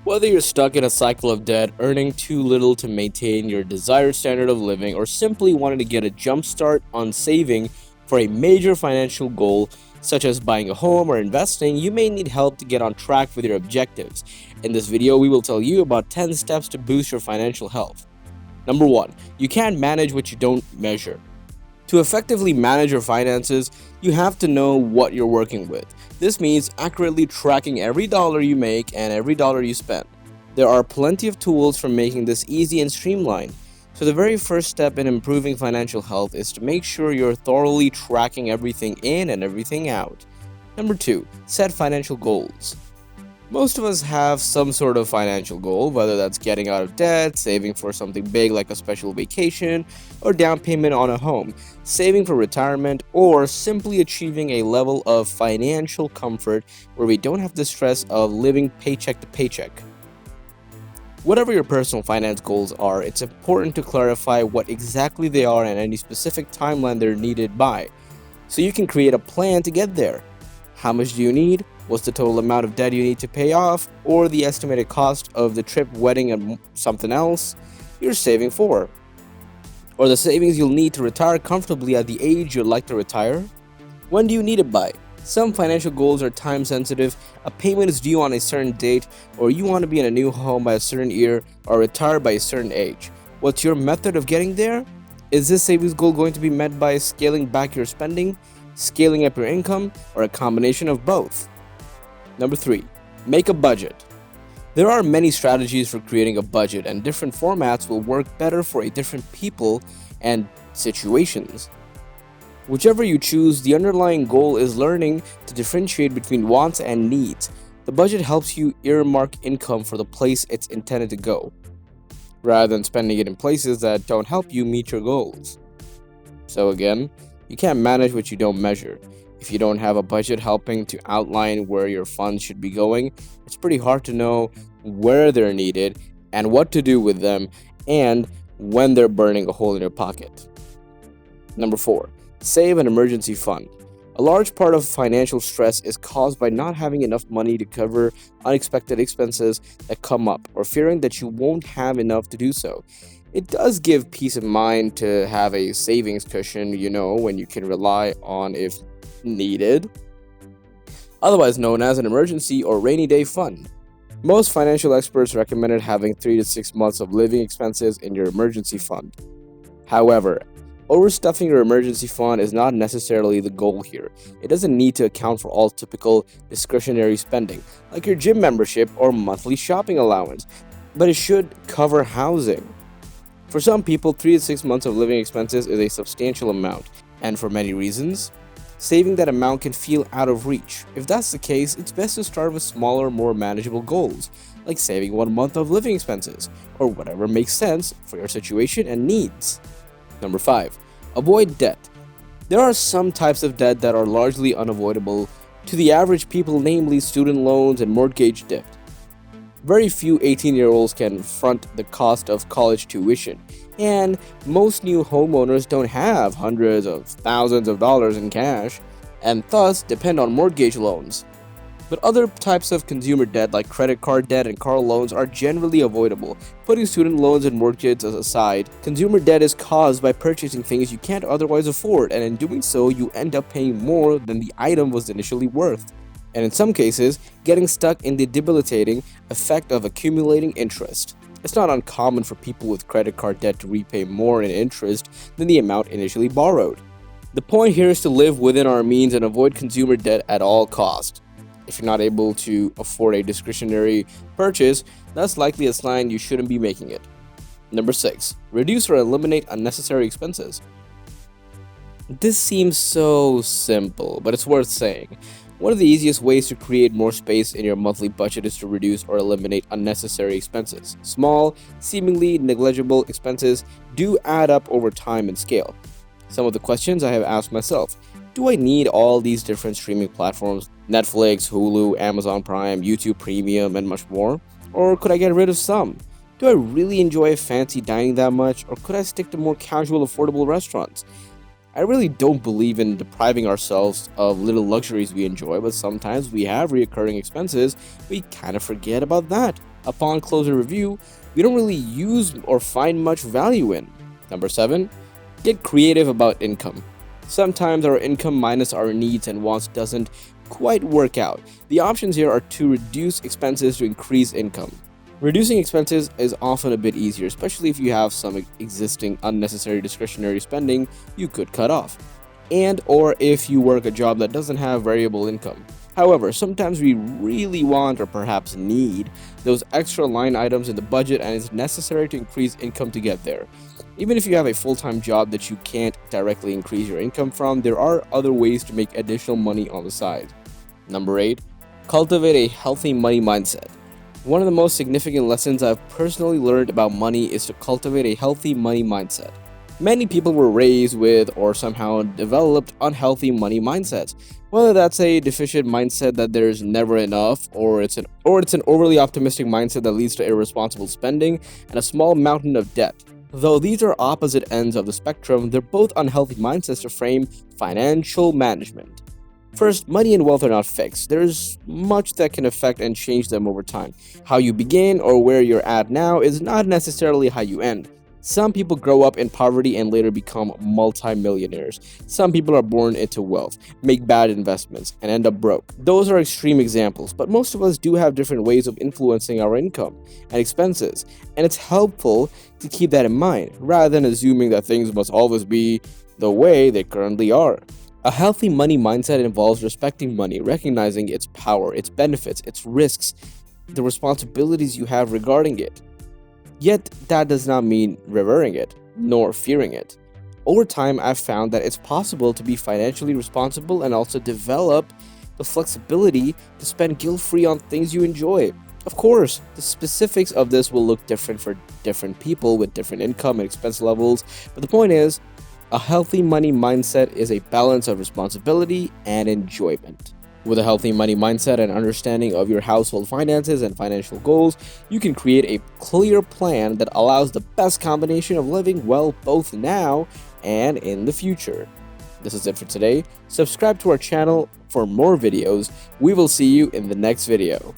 Whether you're stuck in a cycle of debt, earning too little to maintain your desired standard of living, or simply wanting to get a jump start on saving for a major financial goal, such as buying a home or investing, you may need help to get on track with your objectives. In this video, we will tell you about 10 steps to boost your financial health. Number 1. You can't manage what you don't measure. To effectively manage your finances, you have to know what you're working with. This means accurately tracking every dollar you make and every dollar you spend. There are plenty of tools for making this easy and streamlined. So the very first step in improving financial health is to make sure you're thoroughly tracking everything in and everything out. Number 2. Set financial goals. Most of us have some sort of financial goal, whether that's getting out of debt, saving for something big like a special vacation, or down payment on a home, saving for retirement, or simply achieving a level of financial comfort where we don't have the stress of living paycheck to paycheck. Whatever your personal finance goals are, it's important to clarify what exactly they are and any specific timeline they're needed by, so you can create a plan to get there. How much do you need? What's the total amount of debt you need to pay off, or the estimated cost of the trip, wedding, and something else you're saving for? Or the savings you'll need to retire comfortably at the age you'd like to retire? When do you need it by? Some financial goals are time sensitive, a payment is due on a certain date, or you want to be in a new home by a certain year, or retire by a certain age. What's your method of getting there? Is this savings goal going to be met by scaling back your spending, scaling up your income, or a combination of both? Number 3. Make a budget. There are many strategies for creating a budget, and different formats will work better for a different people and situations. Whichever you choose, the underlying goal is learning to differentiate between wants and needs. The budget helps you earmark income for the place it's intended to go, rather than spending it in places that don't help you meet your goals. So again, you can't manage what you don't measure. If you don't have a budget helping to outline where your funds should be going, it's pretty hard to know where they're needed and what to do with them, and when they're burning a hole in your pocket. Number 4. Save an emergency fund. A large part of financial stress is caused by not having enough money to cover unexpected expenses that come up, or fearing that you won't have enough to do so. It does give peace of mind to have a savings cushion, when you can rely on if needed, otherwise known as an emergency or rainy day fund. Most financial experts recommended having 3 to 6 months of living expenses in your emergency fund. However, overstuffing your emergency fund is not necessarily the goal here. It doesn't need to account for all typical discretionary spending, like your gym membership or monthly shopping allowance, but it should cover housing. For some people, 3 to 6 months of living expenses is a substantial amount, and for many reasons, saving that amount can feel out of reach. If that's the case, it's best to start with smaller, more manageable goals, like saving 1 month of living expenses, or whatever makes sense for your situation and needs. Number 5. Avoid debt. There are some types of debt that are largely unavoidable to the average people, namely student loans and mortgage debt. Very few 18-year-olds can front the cost of college tuition, and most new homeowners don't have hundreds of thousands of dollars in cash, and thus depend on mortgage loans. But other types of consumer debt like credit card debt and car loans are generally avoidable. Putting student loans and mortgages aside, consumer debt is caused by purchasing things you can't otherwise afford, and in doing so, you end up paying more than the item was initially worth. And in some cases, getting stuck in the debilitating effect of accumulating interest. It's not uncommon for people with credit card debt to repay more in interest than the amount initially borrowed. The point here is to live within our means and avoid consumer debt at all costs. If you're not able to afford a discretionary purchase, that's likely a sign you shouldn't be making it. Number 6. Reduce or eliminate unnecessary expenses. This seems so simple, but it's worth saying. One of the easiest ways to create more space in your monthly budget is to reduce or eliminate unnecessary expenses. Small, seemingly negligible expenses do add up over time and scale. Some of the questions I have asked myself: do I need all these different streaming platforms? Netflix, Hulu, Amazon Prime, YouTube Premium, and much more? Or could I get rid of some? Do I really enjoy fancy dining that much, or could I stick to more casual, affordable restaurants? I really don't believe in depriving ourselves of little luxuries we enjoy, but sometimes we have recurring expenses. We kind of forget about that. upon closer review, we don't really use or find much value in. Number 7, get creative about income. Sometimes our income minus our needs and wants doesn't quite work out. The options here are to reduce expenses to increase income. Reducing expenses is often a bit easier, especially if you have some existing unnecessary discretionary spending you could cut off, and or if you work a job that doesn't have variable income. However, sometimes we really want or perhaps need those extra line items in the budget, and it's necessary to increase income to get there. Even if you have a full-time job that you can't directly increase your income from, there are other ways to make additional money on the side. Number 8, cultivate a healthy money mindset. One of the most significant lessons I've personally learned about money is to cultivate a healthy money mindset. Many people were raised with or somehow developed unhealthy money mindsets. Whether that's a deficient mindset that there's never enough, or it's an overly optimistic mindset that leads to irresponsible spending and a small mountain of debt. Though these are opposite ends of the spectrum, they're both unhealthy mindsets to frame financial management. First, money and wealth are not fixed. There's much that can affect and change them over time. How you begin or where you're at now is not necessarily how you end. Some people grow up in poverty and later become multi-millionaires. Some people are born into wealth, make bad investments, and end up broke. Those are extreme examples, but most of us do have different ways of influencing our income and expenses, and it's helpful to keep that in mind, rather than assuming that things must always be the way they currently are. A healthy money mindset involves respecting money, recognizing its power, its benefits, its risks, the responsibilities you have regarding it. Yet, that does not mean revering it, nor fearing it. Over time, I've found that it's possible to be financially responsible and also develop the flexibility to spend guilt-free on things you enjoy. Of course, the specifics of this will look different for different people with different income and expense levels, but the point is, a healthy money mindset is a balance of responsibility and enjoyment. With a healthy money mindset and understanding of your household finances and financial goals, you can create a clear plan that allows the best combination of living well both now and in the future. This is it for today. Subscribe to our channel for more videos. We will see you in the next video.